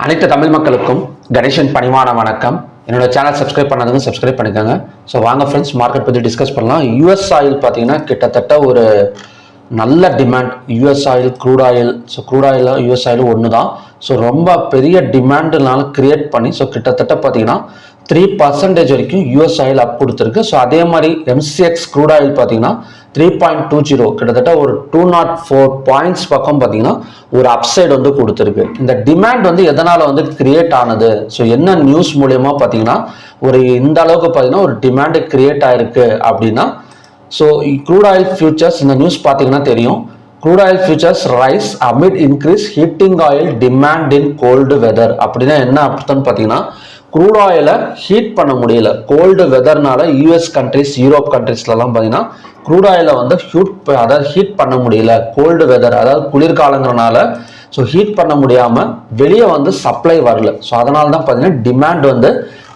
அனைத்து தமிழ் மக்களுக்கும் கணேசன் பணிவான வணக்கம். என்னோட சேனல் சப்ஸ்கிரைப் பண்ணாதவங்க சப்ஸ்கிரைப் பண்ணிக்கோங்க. ஸோ வாங்க ஃப்ரெண்ட்ஸ், மார்க்கெட் பற்றி டிஸ்கஸ் பண்ணலாம். யூஎஸ் ஆயில் பார்த்தீங்கன்னா கிட்டத்தட்ட ஒரு நல்ல demand. US oil, crude oil. So crude oil US oil ஒன்று தான். ஸோ ரொம்ப பெரிய டிமாண்டுனால கிரியேட் பண்ணி ஸோ கிட்டத்தட்ட பார்த்தீங்கன்னா 3% வரைக்கும் யூஎஸ் ஆயில் அப் கொடுத்துருக்கு. ஸோ அதே மாதிரி எம்சிஎக்ஸ் க்ரூட் ஆயில் பார்த்தீங்கன்னா 3.20 கிட்டத்தட்ட ஒரு 204 பாயிண்ட்ஸ் பக்கம் பார்த்தீங்கன்னா ஒரு அப்சைடு வந்து கொடுத்துருக்கு. இந்த டிமாண்ட் வந்து எதனால் வந்து கிரியேட் ஆனது, ஸோ என்ன நியூஸ் மூலயமா பார்த்தீங்கன்னா ஒரு இந்த அளவுக்கு பார்த்தீங்கன்னா ஒரு டிமாண்டு கிரியேட் ஆயிருக்கு அப்படின்னா, ஸோ க்ரூட் ஆயில் ஃபியூச்சர்ஸ் இந்த நியூஸ் பார்த்தீங்கன்னா தெரியும். Crude oil futures rise amid increase heating oil demand in cold weather. அப்படின்னா என்ன அர்த்தம்னு பார்த்தீங்கன்னா, க்ரூட் ஆயிலை ஹீட் பண்ண முடியல கோல்டு வெதர்னால. யூஎஸ் கண்ட்ரிஸ், யூரோப் கண்ட்ரிஸ்லாம் பார்த்தீங்கன்னா க்ரூட் ஆயிலை வந்து ஹீட் பண்ண முடியல கோல்டு வெதர், அதாவது குளிர்காலங்கிறனால. ஸோ ஹீட் பண்ண முடியாமல் வெளியே வந்து சப்ளை வரல. ஸோ அதனால தான் பார்த்தீங்கன்னா டிமாண்ட் வந்து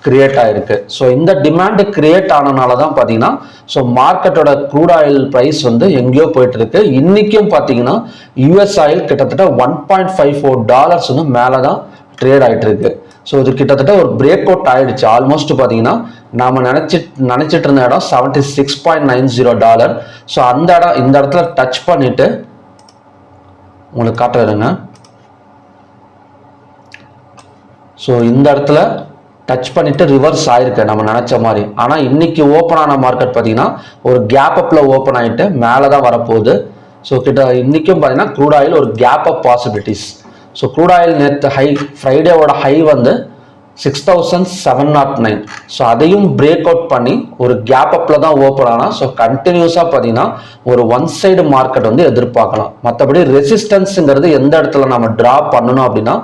கிரியேட் ஆயிருக்கு. ஸோ இந்த டிமாண்ட் கிரியேட் ஆனனால தான் பார்த்தீங்கன்னா ஸோ மார்க்கெட்டோட க்ரூட் ஆயில் ப்ரைஸ் வந்து எங்கேயோ போயிட்டு இருக்கு. இன்னைக்கும் பார்த்தீங்கன்னா யூஎஸ் ஆயில் கிட்டத்தட்ட $1.54 வந்து மேலே தான் ட்ரேட் ஆகிட்டு இருக்கு. ஸோ இது கிட்டத்தட்ட ஒரு பிரேக் அவுட் ஆயிடுச்சு. ஆல்மோஸ்ட் பார்த்தீங்கன்னா நாம நினைச்சிட்டு இருந்த இடம் $76.90. ஸோ அந்த இடம் இந்த இடத்துல டச் பண்ணிட்டு உங்களுக்கு காட்டுறதுங்க. ஸோ இந்த இடத்துல டச் பண்ணிட்டு ரிவர்ஸ் ஆயிருக்கு நம்ம நினைச்ச மாதிரி. ஆனால் இன்னைக்கு ஓப்பன் ஆன மார்க்கெட் பார்த்தீங்கன்னா ஒரு கேப் அப்ல ஓப்பன் ஆயிட்டு மேலே தான் வரப்போகுது. ஸோ இன்னைக்கும் பார்த்தீங்கன்னா க்ரூட் ஆயில் ஒரு gap up possibilities. So crude oil நேற்று ஹை, ஃப்ரைடேவோட ஹை வந்து 6,709. ஸோ அதையும் பிரேக் அவுட் பண்ணி ஒரு கேப் அப்பில் தான் ஓப்பன் ஆனால். ஸோ கண்டினியூஸாக பார்த்தீங்கன்னா ஒரு ஒன் சைடு மார்க்கெட் வந்து எதிர்பார்க்கலாம். மற்றபடி ரெசிஸ்டன்ஸுங்கிறது எந்த இடத்துல நம்ம ட்ரா பண்ணணும் அப்படின்னா,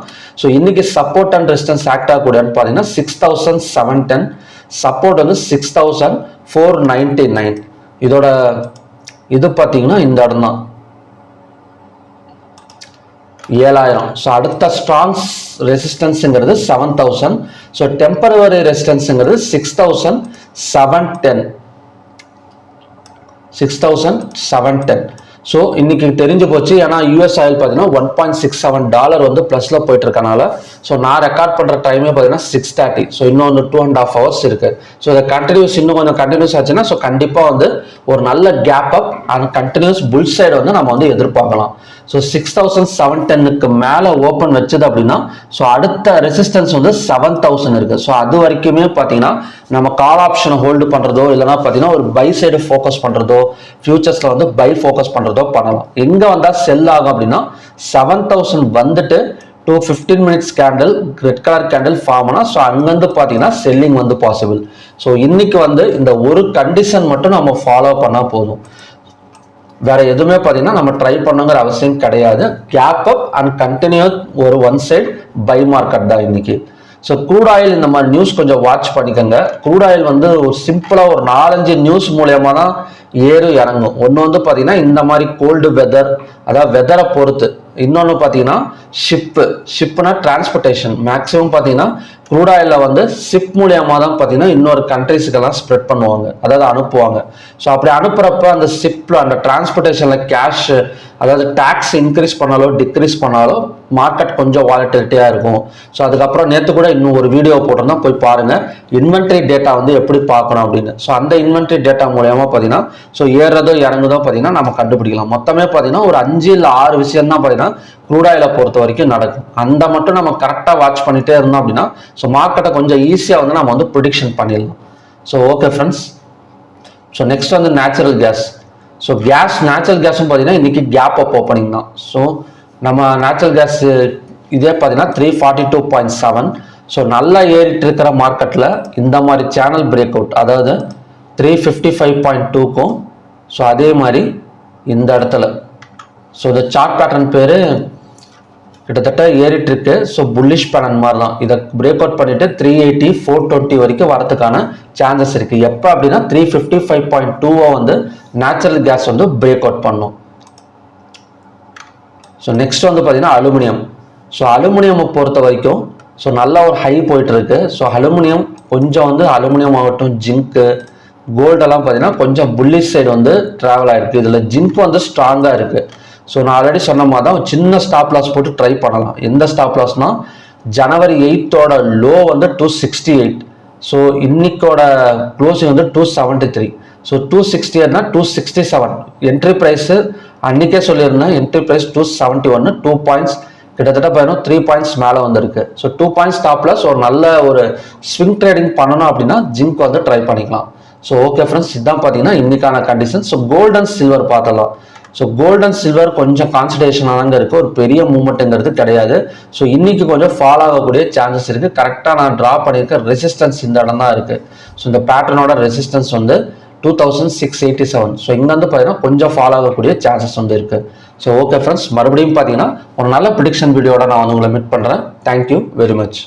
ஸோ இன்னைக்கு சப்போர்ட் அண்ட் ரெசிஸ்டன்ஸ் ஆக்ட் ஆகக்கூடியன்னு பார்த்தீங்கன்னா 6,710, சப்போர்ட் வந்து 6,499. இதோட இது பார்த்தீங்கன்னா இந்த இடம் தான் 7,000. ஸோ அடுத்த ஸ்ட்ராங் ரெசிஸ்டன்ஸுங்கிறது 7,000. ஸோ டெம்பரவரி ரெசிஸ்டன்ஸுங்கிறது 6,710. ஸோ இன்னைக்கு தெரிஞ்சு போச்சு. ஏன்னா யூஎஸ் ஆயில் பார்த்தீங்கன்னா $1.67 வந்து ப்ளஸ்ல போயிட்டு இருக்கனால. ஸோ நான் ரெக்கார்ட் பண்ணுற டைமே பார்த்தீங்கன்னா 6:30. ஸோ இன்னொன்று 2.5 hours இருக்கு. ஸோ இதை கண்டினியூஸ் இன்னும் கொஞ்சம் கண்டினியூஸ் ஆச்சுன்னா ஸோ கண்டிப்பாக வந்து ஒரு நல்ல gap up and continues bull side வந்து நம்ம வந்து எதிர்பார்க்கலாம். ஸோ 6,710க்கு மேலே ஓப்பன் வச்சது அப்படின்னா ஸோ அடுத்த ரெசிஸ்டன்ஸ் வந்து 7,000 இருக்கு. ஸோ அது வரைக்குமே பார்த்தீங்கன்னா நம்ம கால் ஆப்ஷனை ஹோல்டு பண்ணுறதோ இல்லைன்னா பார்த்தீங்கன்னா ஒரு பை சைடு ஃபோக்கஸ் பண்ணுறதோ, ஃபியூச்சர்ஸில் வந்து பை ஃபோக்கஸ் பண்ணுறதோ பண்ணலாம். எங்கே வந்தால் செல் ஆகும் அப்படின்னா 7,000 வந்துட்டு 15 minutes candle, red colour candle form ஆனால் ஸோ அங்கேருந்து பார்த்தீங்கன்னா செல்லிங் வந்து பாசிபிள். ஸோ இன்னைக்கு வந்து இந்த ஒரு கண்டிஷன் மட்டும் நம்ம ஃபாலோ பண்ணால் போதும். வேற எதுவுமே பார்த்தீங்கன்னா நம்ம ட்ரை பண்ணுங்கிற அவசியம் கிடையாது. கேப் அப் அண்ட் கண்டினியூ ஒரு ஒன் சைட் பை மார்க்கெட் தான் இன்னைக்கு. ஸோ க்ரூட் ஆயில் இந்த மாதிரி நியூஸ் கொஞ்சம் வாட்ச் பண்ணிக்கோங்க. க்ரூட் ஆயில் வந்து ஒரு சிம்பிளாக ஒரு 4-5 நியூஸ் மூலயமா தான் ஏறு இறங்கும். ஒன்று வந்து பார்த்தீங்கன்னா இந்த மாதிரி கோல்டு வெதர், அதாவது வெதரை பொறுத்து. இன்னொன்று பார்த்தீங்கன்னா ஷிப்னா டிரான்ஸ்போர்ட்டேஷன். மேக்ஸிமம் பார்த்தீங்கன்னா க்ரூட் ஆயிலில் வந்து ஷிப் மூலியமாக தான் பார்த்தீங்கன்னா இன்னொரு கண்ட்ரிஸுக்கெல்லாம் ஸ்ப்ரெட் பண்ணுவாங்க, அதாவது அனுப்புவாங்க. ஸோ அப்படி அனுப்புறப்ப அந்த ஷிப்பில் அந்த டிரான்ஸ்போர்ட்டேஷனில் கேஷ், அதாவது டேக்ஸ் இன்க்ரீஸ் பண்ணாலோ டிக்ரீஸ் பண்ணாலோ மார்க்கெட் கொஞ்சம் வாலட்டிலிட்டியாக இருக்கும். ஸோ அதுக்கப்புறம் நேற்று கூட இன்னும் ஒரு வீடியோ போட்டிருந்தா போய் பாருங்கள், இன்வென்ட்ரி டேட்டா வந்து எப்படி பார்க்கணும் அப்படின்னு. ஸோ அந்த இன்வென்ட்ரி டேட்டா மூலயமா பார்த்தீங்கன்னா ஸோ ஏறுறதோ இறங்குதோ பார்த்தீங்கன்னா நம்ம கண்டுபிடிக்கலாம். மொத்தமே பார்த்தீங்கன்னா ஒரு 5 இல்லை 6 விஷயம் தான் பார்த்தீங்கன்னா க்ரூட் ஆயிலை பொறுத்த வரைக்கும் நடக்கும். அந்த மட்டும் நம்ம கரெக்டாக வாட்ச் பண்ணிட்டே இருந்தோம் அப்படின்னா ஸோ மார்க்கெட்டை கொஞ்சம் ஈஸியாக வந்து நம்ம வந்து ப்ரிடிக்ஷன் பண்ணிடலாம். So okay friends. So next வந்து நேச்சுரல் கேஸ். ஸோ நேச்சுரல் கேஸும் பார்த்தீங்கன்னா இன்னைக்கு கேப் அப் ஓப்பனிங் தான். ஸோ நம்ம நேச்சுரல் கேஸ் இதே பார்த்தீங்கன்னா 342.7. ஸோ நல்லா ஏறிட்டு இருக்கிற மார்க்கெட்டில் இந்த மாதிரி சேனல் பிரேக் அவுட், அதாவது 355.2க்கும் ஸோ அதே மாதிரி இந்த இடத்துல ஸோ இந்த சார்ட் பேட்டர்ன் பேர் கிட்டத்தட்ட ஏறிட்டு இருக்கு. ஸோ புல்லிஷ் பேட்டர்ன் மாதிரி தான். இதை பிரேக் அவுட் பண்ணிட்டு 380, 420 வரைக்கும் வரதுக்கான சான்சஸ் இருக்கு. எப்போ அப்படின்னா 355.2 வந்து நேச்சுரல் கேஸ் வந்து பிரேக் அவுட் பண்ணும். ஸோ நெக்ஸ்ட் வந்து பார்த்தீங்கன்னா அலுமினியம். ஸோ அலுமினியமை பொறுத்த வரைக்கும் ஸோ நல்ல ஒரு ஹை போயிட்டு இருக்கு. ஸோ அலுமினியம் கொஞ்சம் வந்து அலுமினியம் ஆகட்டும், ஜிங்க்கு, கோல்டெல்லாம் பார்த்தீங்கன்னா கொஞ்சம் புல்லிஷ் சைடு வந்து ட்ராவல் ஆயிருக்கு. இதில் ஜிங்க் வந்து ஸ்ட்ராங்காக இருக்கு. ஸோ நான் ஆல்ரெடி சொன்ன மாதிரி தான் சின்ன ஸ்டாப் லாஸ் போட்டு ட்ரை பண்ணலாம். எந்த ஸ்டாப் லாஸ்னா ஜனவரி 8th லோ வந்து 268. ஸோ இன்னைக்கோட க்ளோசிங் வந்து 273. ஸோ 260னா 267 என்ட்ரி ப்ரைஸு அன்றைக்கே சொல்லியிருந்தேன். என்ட்ரி ப்ரைஸ் 271, 2 பாயிண்ட்ஸ் கிட்டத்தட்ட பார்த்தீங்கன்னா 3 பாயிண்ட்ஸ் மேலே வந்திருக்கு. ஸோ 2 பாயிண்ட்ஸ் டாப்ல ஸோ நல்ல ஒரு ஸ்விங் ட்ரேடிங் பண்ணணும் அப்படின்னா ஜிங்க் வந்து ட்ரை பண்ணிக்கலாம். ஸோ ஓகே ஃப்ரெண்ட்ஸ், இதுதான் பார்த்தீங்கன்னா இன்னைக்கான condition. So gold and silver பார்த்தலாம். ஸோ கோல்ட் அண்ட் சில்வர் கொஞ்சம் கான்சன்ட்ரேஷனாக தாங்க இருக்குது, ஒரு பெரிய மூவ்மெண்ட்டுங்கிறது கிடையாது. ஸோ இன்னைக்கு கொஞ்சம் ஃபாலோ ஆகக்கூடிய சான்சஸ் இருக்குது. கரெக்டாக நான் ட்ரா பண்ணியிருக்க ரெசிஸ்டன்ஸ் இந்த இடம் தான் இருக்குது. ஸோ இந்த பேட்டர்னோட ரெசிஸ்டன்ஸ் வந்து 2687. ஸோ இங்கேருந்து பார்த்தீங்கன்னா கொஞ்சம் ஃபாலோ ஆகக்கூடிய சான்சஸ் வந்து இருக்குது. ஸோ ஓகே ஃப்ரெண்ட்ஸ், மறுபடியும் பார்த்தீங்கன்னா ஒரு நல்ல ப்ரிடிக்ஷன் வீடியோட நான் வந்து உங்களை மீட் பண்ணுறேன். Thank you very much.